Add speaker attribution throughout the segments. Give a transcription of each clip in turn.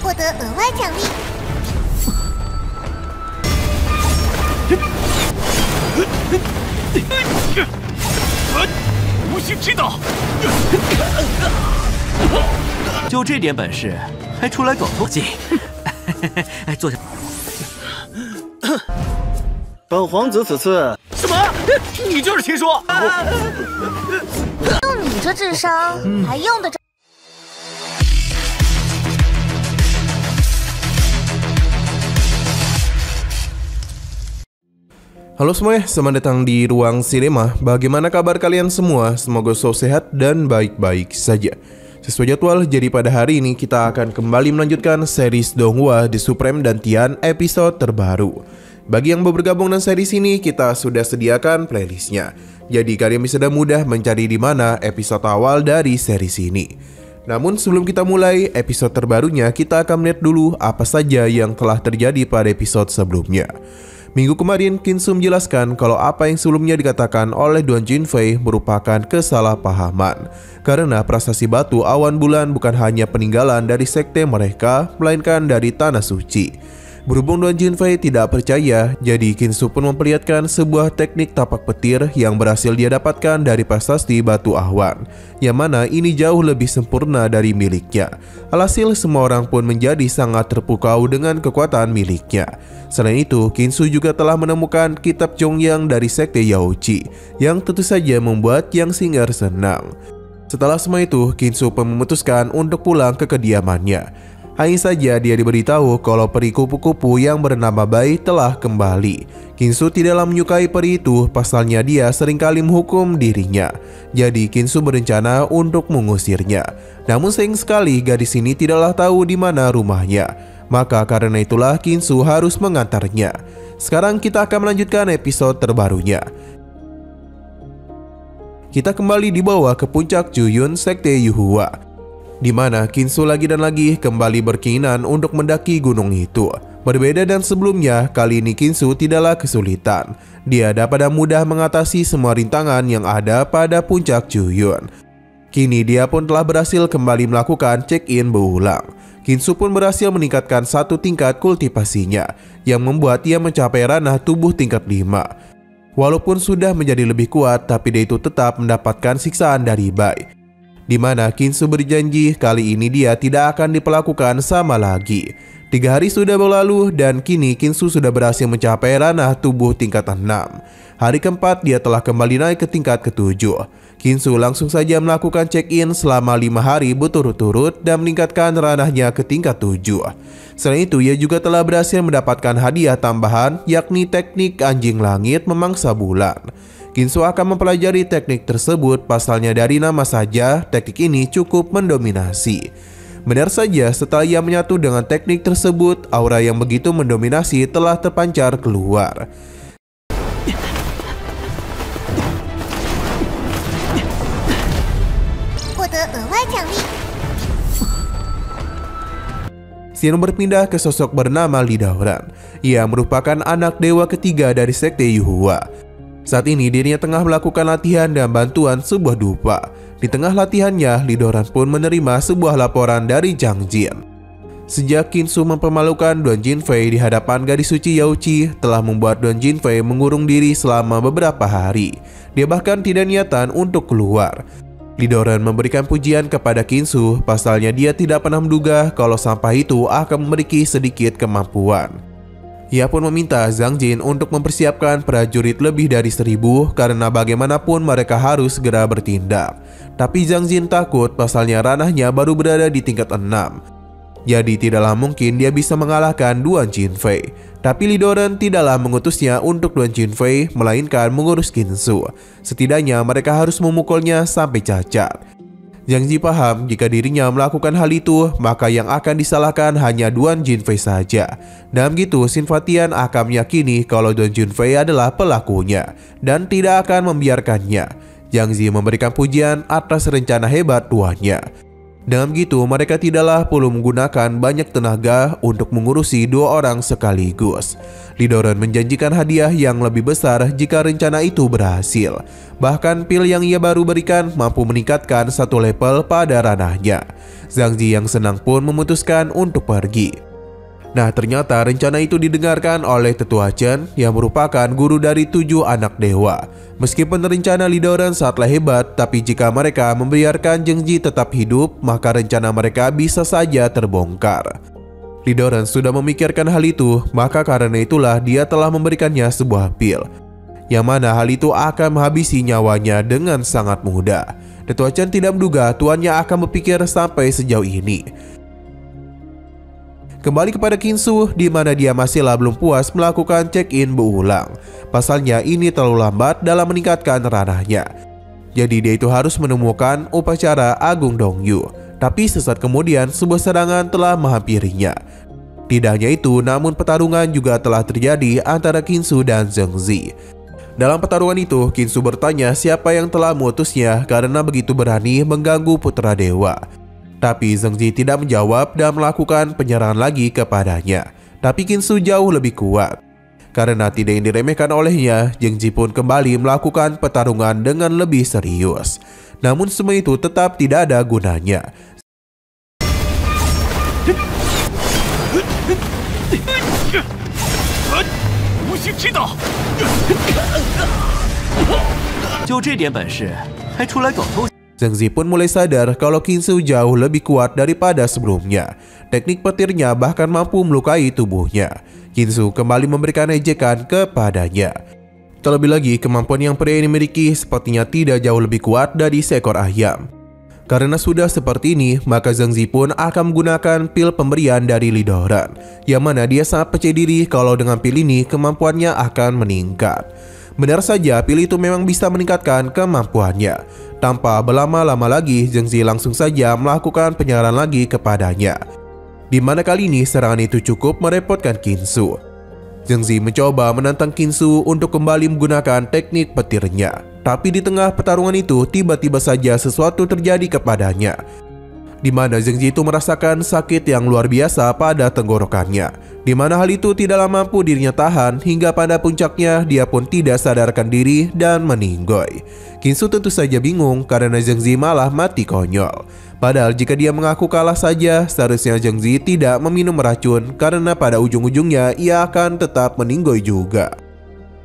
Speaker 1: 获得额外奖励。
Speaker 2: 无心之道，
Speaker 3: 就这点本事，还出来搞偷鸡？哎，坐下。
Speaker 4: 本皇子此次
Speaker 2: 什么？你就是秦说？
Speaker 1: 用你这智商，还用得着
Speaker 5: Halo semuanya, selamat datang di Ruang Sinema. Bagaimana kabar kalian semua? Semoga selalu sehat dan baik-baik saja. Sesuai jadwal, jadi pada hari ini kita akan kembali melanjutkan series Donghua The Supreme dan Tian episode terbaru. Bagi yang baru bergabung dengan series ini, kita sudah sediakan playlistnya. Jadi kalian bisa dengan mudah mencari di mana episode awal dari series ini. Namun sebelum kita mulai episode terbarunya, kita akan melihat dulu apa saja yang telah terjadi pada episode sebelumnya. Minggu kemarin, Kinsu menjelaskan kalau apa yang sebelumnya dikatakan oleh Duan Jinfei merupakan kesalahpahaman. Karena prasasti batu awan bulan bukan hanya peninggalan dari sekte mereka, melainkan dari tanah suci. Berhubung Duan Jinfei tidak percaya, jadi Kinsu pun memperlihatkan sebuah teknik tapak petir yang berhasil dia dapatkan dari prasasti batu awan, yang mana ini jauh lebih sempurna dari miliknya. Alhasil semua orang pun menjadi sangat terpukau dengan kekuatan miliknya. Selain itu, Kinsu juga telah menemukan kitab Zhongyang dari sekte Yaoqi, yang tentu saja membuat Yang Xing'er senang. Setelah semua itu, Kinsu pun memutuskan untuk pulang ke kediamannya. Hanya saja dia diberitahu kalau peri kupu-kupu yang bernama Bai telah kembali. Kinsu tidaklah menyukai peri itu, pasalnya dia seringkali menghukum dirinya. Jadi Kinsu berencana untuk mengusirnya. Namun sayang sekali gadis ini tidaklah tahu di mana rumahnya. Maka karena itulah Kinsu harus mengantarnya. Sekarang kita akan melanjutkan episode terbarunya. Kita kembali dibawa ke puncak Juyun sekte Yuhua, di mana Kinsu lagi dan lagi kembali berkeinginan untuk mendaki gunung itu. Berbeda dan sebelumnya, kali ini Kinsu tidaklah kesulitan. Dia dapat mudah mengatasi semua rintangan yang ada pada puncak Juyun. Kini dia pun telah berhasil kembali melakukan check-in berulang. Kinsu pun berhasil meningkatkan satu tingkat kultivasinya, yang membuat ia mencapai ranah tubuh tingkat 5. Walaupun sudah menjadi lebih kuat, tapi dia itu tetap mendapatkan siksaan dari Bai, di mana Kinsu berjanji kali ini dia tidak akan diperlakukan sama lagi. 3 hari sudah berlalu dan kini Kinsu sudah berhasil mencapai ranah tubuh tingkat 6. Hari keempat dia telah kembali naik ke tingkat ke-7. Kinsu langsung saja melakukan check-in selama 5 hari berturut-turut dan meningkatkan ranahnya ke tingkat 7. Selain itu ia juga telah berhasil mendapatkan hadiah tambahan, yakni teknik anjing langit memangsa bulan. Kinsu akan mempelajari teknik tersebut, pasalnya dari nama saja teknik ini cukup mendominasi. Benar saja, setelah ia menyatu dengan teknik tersebut, aura yang begitu mendominasi telah terpancar keluar. Xian berpindah ke sosok bernama Li Daoran. Ia merupakan anak dewa ketiga dari sekte Yuhua. Saat ini dirinya tengah melakukan latihan dan bantuan sebuah dupa. Di tengah latihannya, Li Daoran pun menerima sebuah laporan dari Zhang Jin. Sejak Kinsu mempermalukan Duan Jinfei di hadapan gadis suci Yaoqi, telah membuat Duan Jinfei mengurung diri selama beberapa hari. Dia bahkan tidak niatan untuk keluar. Li Daoran memberikan pujian kepada Kinsu, pasalnya dia tidak pernah menduga kalau sampah itu akan memiliki sedikit kemampuan. Ia pun meminta Zhang Jin untuk mempersiapkan prajurit lebih dari 1000 karena bagaimanapun mereka harus segera bertindak. Tapi Zhang Jin takut pasalnya ranahnya baru berada di tingkat 6. Jadi tidaklah mungkin dia bisa mengalahkan Duan Jinfei. Tapi Li Daoran tidaklah mengutusnya untuk Duan Jinfei, melainkan mengurus Kinsu. Setidaknya mereka harus memukulnya sampai cacat. Zhang Ji paham jika dirinya melakukan hal itu, maka yang akan disalahkan hanya Duan Jinfei saja. Dan begitu, Xin Fatian akan meyakini kalau Duan Jinfei adalah pelakunya dan tidak akan membiarkannya. Zhang Ji memberikan pujian atas rencana hebat tuannya. Dengan begitu, mereka tidaklah perlu menggunakan banyak tenaga untuk mengurusi 2 orang sekaligus. Lidoran menjanjikan hadiah yang lebih besar jika rencana itu berhasil. Bahkan pil yang ia baru berikan mampu meningkatkan 1 level pada ranahnya. Zhang Zi yang senang pun memutuskan untuk pergi. Nah, ternyata rencana itu didengarkan oleh Tetua Chen yang merupakan guru dari 7 anak dewa. Meskipun rencana Lidoran sangatlah hebat, tapi jika mereka membiarkan Zhang Zi tetap hidup, maka rencana mereka bisa saja terbongkar. Lidoran sudah memikirkan hal itu, maka karena itulah dia telah memberikannya sebuah pil, yang mana hal itu akan menghabisi nyawanya dengan sangat mudah. Tetua Chen tidak menduga tuannya akan berpikir sampai sejauh ini. Kembali kepada Qinsu, di mana dia masihlah belum puas melakukan check-in berulang. Pasalnya ini terlalu lambat dalam meningkatkan ranahnya. Jadi dia itu harus menemukan upacara Agung Dongyu. Tapi sesaat kemudian sebuah serangan telah menghampirinya. Tidak hanya itu, namun pertarungan juga telah terjadi antara Qinsu dan Zhang Zi. Dalam pertarungan itu, Qinsu bertanya siapa yang telah mengutusnya karena begitu berani mengganggu putra dewa. Tapi Zhang Zi tidak menjawab dan melakukan penyerangan lagi kepadanya. Tapi Qinsu jauh lebih kuat. Karena tidak diremehkan olehnya, Zhang Zi pun kembali melakukan pertarungan dengan lebih serius. Namun semua itu tetap tidak ada gunanya. Zhang Zi pun mulai sadar kalau Qinsu jauh lebih kuat daripada sebelumnya. Teknik petirnya bahkan mampu melukai tubuhnya. Qinsu kembali memberikan ejekan kepadanya. Terlebih lagi, kemampuan yang pria ini miliki sepertinya tidak jauh lebih kuat dari seekor ayam. Karena sudah seperti ini, maka Zhang Zi pun akan menggunakan pil pemberian dari Lidoran, yang mana dia sangat percaya diri kalau dengan pil ini kemampuannya akan meningkat. Benar saja, pil itu memang bisa meningkatkan kemampuannya. Tanpa berlama-lama lagi, Zhang Zi langsung saja melakukan penyerangan lagi kepadanya. Di mana kali ini serangan itu cukup merepotkan Qinsu. Zhang Zi mencoba menantang Qinsu untuk kembali menggunakan teknik petirnya. Tapi di tengah pertarungan itu, tiba-tiba saja sesuatu terjadi kepadanya. Di mana Zhang Zi itu merasakan sakit yang luar biasa pada tenggorokannya. Di mana hal itu tidaklah mampu dirinya tahan hingga pada puncaknya dia pun tidak sadarkan diri dan meninggoy. Qinsu tentu saja bingung karena Zhang Zi malah mati konyol. Padahal jika dia mengaku kalah saja, seharusnya Zhang Zi tidak meminum racun karena pada ujung-ujungnya ia akan tetap meninggoy juga.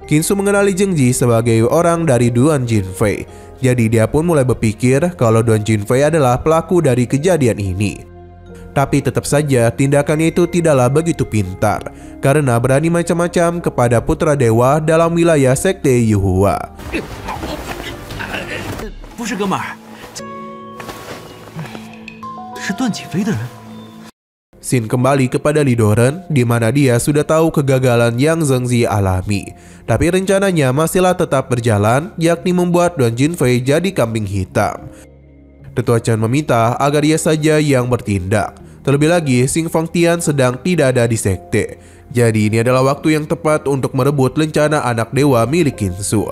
Speaker 5: Qinsu mengenali Zhang Zi sebagai orang dari Duan Jinfei. Jadi dia pun mulai berpikir kalau Duan Jinfei adalah pelaku dari kejadian ini. Tapi tetap saja tindakannya itu tidaklah begitu pintar karena berani macam-macam kepada putra dewa dalam wilayah sekte Yuhua. Xin kembali kepada Lidoran, di mana dia sudah tahu kegagalan yang Zhang Zi alami. Tapi rencananya masihlah tetap berjalan, yakni membuat Duan Jinfei jadi kambing hitam. Tetua Chen meminta agar ia saja yang bertindak. Terlebih lagi, Xing Fangtian sedang tidak ada di sekte. Jadi ini adalah waktu yang tepat untuk merebut lencana anak dewa milik Qinsu.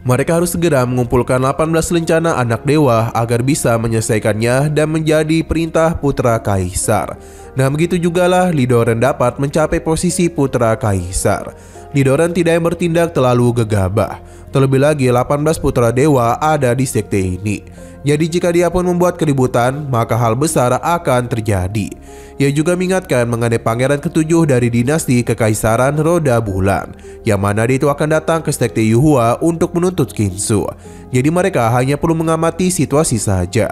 Speaker 5: Mereka harus segera mengumpulkan 18 lencana anak dewa agar bisa menyelesaikannya dan menjadi perintah putra kaisar. Nah, begitu jugalah Lidoran dapat mencapai posisi putra kaisar. Lidoran tidak yang bertindak terlalu gegabah. Terlebih lagi 18 putra dewa ada di sekte ini. Jadi jika dia pun membuat keributan, maka hal besar akan terjadi. Ia juga mengingatkan mengenai pangeran ketujuh dari dinasti kekaisaran Roda Bulan, yang mana dia itu akan datang ke sekte Yuhua untuk menuntut Qinsu. Jadi mereka hanya perlu mengamati situasi saja.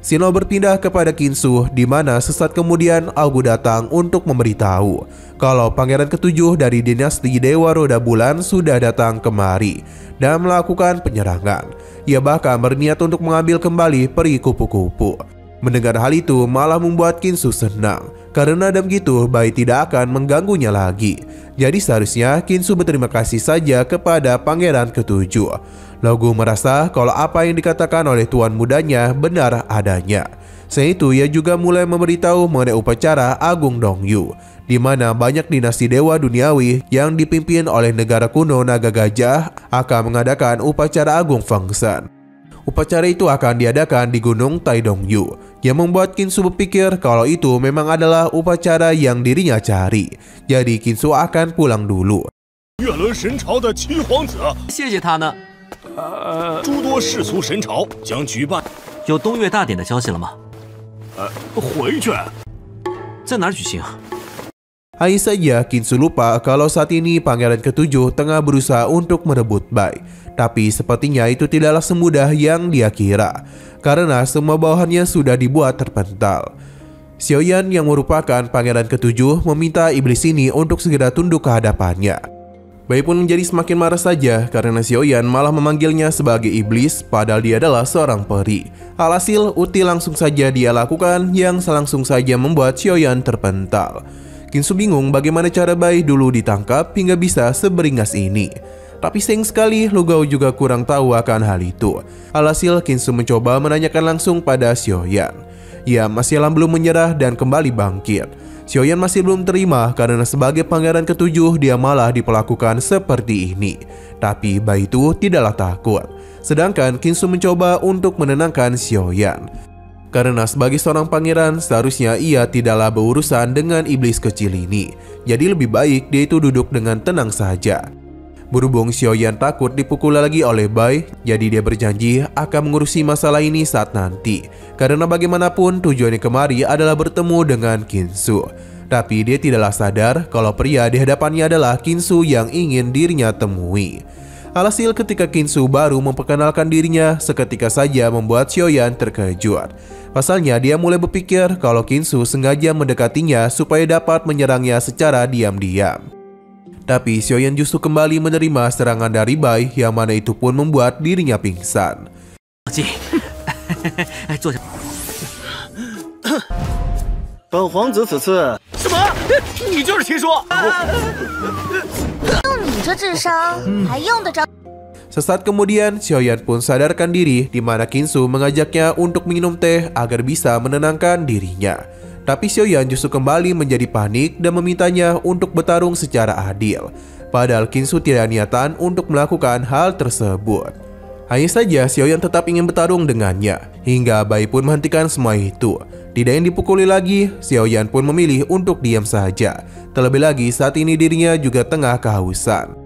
Speaker 5: Sino berpindah kepada Qinsu, di mana sesaat kemudian Augu datang untuk memberitahu kalau pangeran ketujuh dari dinasti Dewa Roda Bulan sudah datang kemari dan melakukan penyerangan. Ia bahkan berniat untuk mengambil kembali peri kupu-kupu. Mendengar hal itu malah membuat Qinsu senang, karena dengan begitu Bai tidak akan mengganggunya lagi. Jadi seharusnya Qinsu berterima kasih saja kepada pangeran ketujuh. Augu merasa kalau apa yang dikatakan oleh tuan mudanya benar adanya. Selain itu, ia juga mulai memberitahu mengenai upacara Agung Dongyu, di mana banyak dinasti dewa duniawi yang dipimpin oleh negara kuno naga gajah akan mengadakan upacara Agung Fengshen. Upacara itu akan diadakan di Gunung Taidongyu, yang membuat Kinsu berpikir kalau itu memang adalah upacara yang dirinya cari. Jadi Kinsu akan pulang dulu.
Speaker 2: 月轮神朝的七皇子，
Speaker 3: 谢谢他呢。
Speaker 2: 诸多世俗神朝将举办。
Speaker 3: 有东岳大典的消息了吗？
Speaker 2: 回去。
Speaker 3: 在哪儿举行？
Speaker 5: Hanya saja Kinsu lupa kalau saat ini pangeran ketujuh tengah berusaha untuk merebut Bai. Tapi sepertinya itu tidaklah semudah yang dia kira, karena semua bawahannya sudah dibuat terpental. Xiaoyan yang merupakan pangeran ketujuh meminta iblis ini untuk segera tunduk ke hadapannya. Bai pun menjadi semakin marah saja karena Xiaoyan malah memanggilnya sebagai iblis padahal dia adalah seorang peri. Alhasil uti langsung saja dia lakukan yang langsung saja membuat Xiaoyan terpental. Kinsu bingung bagaimana cara Bai dulu ditangkap hingga bisa seberingas ini. Tapi sayang sekali Lu Gao juga kurang tahu akan hal itu. Alhasil Kinsu mencoba menanyakan langsung pada Xiaoyan. Ia masih belum menyerah dan kembali bangkit. Xiaoyan masih belum terima karena sebagai pangeran ketujuh dia malah diperlakukan seperti ini. Tapi Bai itu tidaklah takut. Sedangkan Kinsu mencoba untuk menenangkan Xiaoyan. Karena sebagai seorang pangeran, seharusnya ia tidaklah berurusan dengan iblis kecil ini. Jadi lebih baik dia itu duduk dengan tenang saja. Berhubung Xiaoyan takut dipukul lagi oleh Bai, jadi dia berjanji akan mengurusi masalah ini saat nanti. Karena bagaimanapun tujuannya kemari adalah bertemu dengan Kinsu. Tapi dia tidaklah sadar kalau pria di hadapannya adalah Kinsu yang ingin dirinya temui. Alhasil ketika Kinsu baru memperkenalkan dirinya, seketika saja membuat Xiaoyan terkejut. Pasalnya dia mulai berpikir kalau Kinsu sengaja mendekatinya supaya dapat menyerangnya secara diam-diam. Tapi Xiaoyan justru kembali menerima serangan dari Bai yang mana itu pun membuat dirinya pingsan.
Speaker 3: 坐下。
Speaker 4: 本皇子此次
Speaker 2: 什么？你就是秦说？
Speaker 1: 用你这智商还用得着？
Speaker 5: Sesaat kemudian, Xiaoyan pun sadarkan diri di mana Kinsu mengajaknya untuk minum teh agar bisa menenangkan dirinya. Tapi Xiaoyan justru kembali menjadi panik dan memintanya untuk bertarung secara adil. Padahal Kinsu tidak niatan untuk melakukan hal tersebut. Hanya saja Xiaoyan tetap ingin bertarung dengannya, hingga Bai pun menghentikan semua itu. Tidak ingin dipukuli lagi, Xiaoyan pun memilih untuk diam saja. Terlebih lagi saat ini dirinya juga tengah kehausan.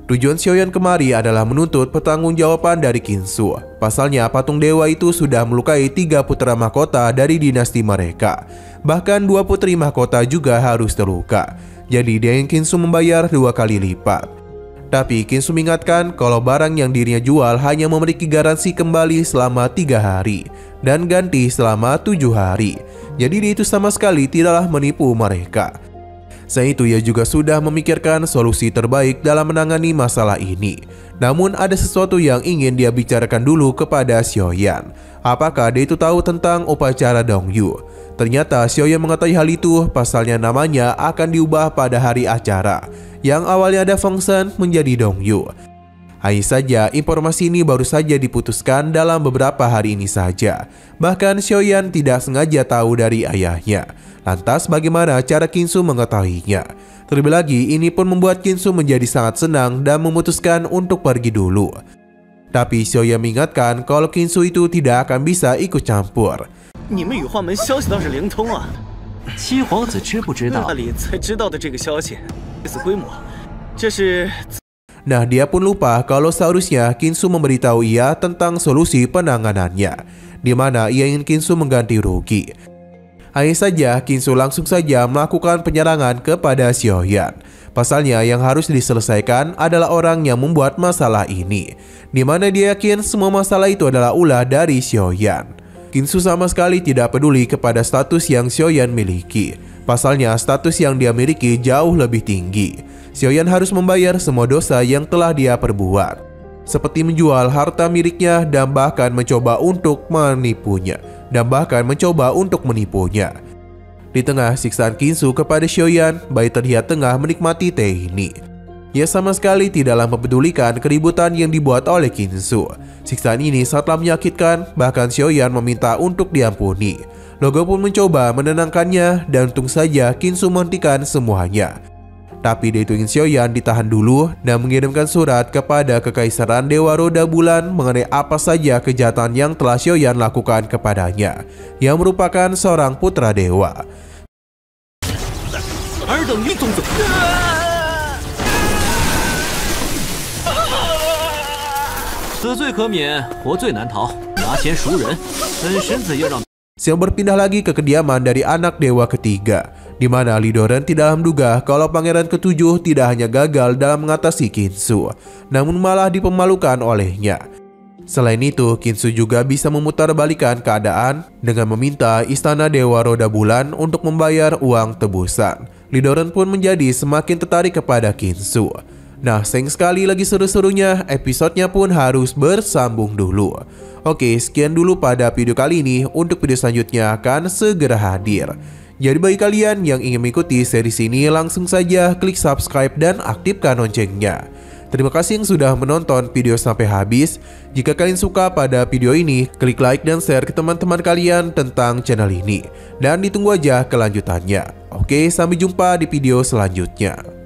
Speaker 5: Tujuan Xiaoyan kemari adalah menuntut pertanggungjawaban dari Kinsu. Pasalnya patung dewa itu sudah melukai 3 putra mahkota dari dinasti mereka. Bahkan 2 putri mahkota juga harus terluka. Jadi dia ingin Kinsu membayar 2 kali lipat. Tapi Kinsu mengingatkan kalau barang yang dirinya jual hanya memiliki garansi kembali selama 3 hari dan ganti selama 7 hari. Jadi dia itu sama sekali tidaklah menipu mereka. Selain itu ia juga sudah memikirkan solusi terbaik dalam menangani masalah ini. Namun ada sesuatu yang ingin dia bicarakan dulu kepada Xiaoyan. Apakah dia itu tahu tentang upacara Dongyu? Ternyata Xiaoyan mengetahui hal itu, pasalnya namanya akan diubah pada hari acara, yang awalnya ada function menjadi Dongyu. Hanya saja informasi ini baru saja diputuskan dalam beberapa hari ini saja. Bahkan Xiaoyan tidak sengaja tahu dari ayahnya. Lantas bagaimana cara Kinsu mengetahuinya? Terlebih lagi ini pun membuat Kinsu menjadi sangat senang dan memutuskan untuk pergi dulu. Tapi Xiaoyan mengingatkan kalau Kinsu itu tidak akan bisa ikut campur.
Speaker 4: 你们羽化门消息倒是灵通啊！
Speaker 3: 七皇子知不知道？
Speaker 4: 那里才知道的这个消息，如此规模，这是。
Speaker 5: Nah, dia pun lupa kalau seharusnya Kinsu memberitahu ia tentang solusi penanganannya, di mana ia ingin Kinsu mengganti rugi. Hanya saja Kinsu langsung saja melakukan penyerangan kepada Xiaoyan. Pasalnya yang harus diselesaikan adalah orang yang membuat masalah ini, di mana dia yakin semua masalah itu adalah ulah dari Xiaoyan. Kinsu sama sekali tidak peduli kepada status yang Xiaoyan miliki. Pasalnya status yang dia miliki jauh lebih tinggi. Xiaoyan harus membayar semua dosa yang telah dia perbuat, seperti menjual harta miliknya dan bahkan mencoba untuk menipunya. Di tengah siksaan Kinsu kepada Xiaoyan, Bai terlihat tengah menikmati teh ini. Ia sama sekali tidaklah mempedulikan keributan yang dibuat oleh Kinsu. Siksaan ini sangatlah menyakitkan, bahkan Xiaoyan meminta untuk diampuni. Logo pun mencoba menenangkannya dan untung saja Kinsu menghentikan semuanya. Tapi Daito Xiaoyan ditahan dulu dan mengirimkan surat kepada Kekaisaran Dewa Roda Bulan mengenai apa saja kejahatan yang telah Xiaoyan lakukan kepadanya, yang merupakan seorang putra dewa.
Speaker 4: 尔等于宗宗。
Speaker 3: 死罪可免，活罪难逃。拿钱赎人，本神子要让。
Speaker 5: Xiao berpindah lagi ke kediaman dari anak dewa ketiga, di mana Li Doren tidak menduga kalau pangeran ketujuh tidak hanya gagal dalam mengatasi Kinsu, namun malah dipemalukan olehnya. Selain itu, Kinsu juga bisa memutarbalikkan keadaan dengan meminta Istana Dewa Roda Bulan untuk membayar uang tebusan. Li Doren pun menjadi semakin tertarik kepada Kinsu. Nah, sayang sekali lagi seru-serunya, episodenya pun harus bersambung dulu. Oke, sekian dulu pada video kali ini. Untuk video selanjutnya akan segera hadir. Jadi bagi kalian yang ingin mengikuti series ini, langsung saja klik subscribe dan aktifkan loncengnya. Terima kasih yang sudah menonton video sampai habis. Jika kalian suka pada video ini, klik like dan share ke teman-teman kalian tentang channel ini. Dan ditunggu aja kelanjutannya. Oke, sampai jumpa di video selanjutnya.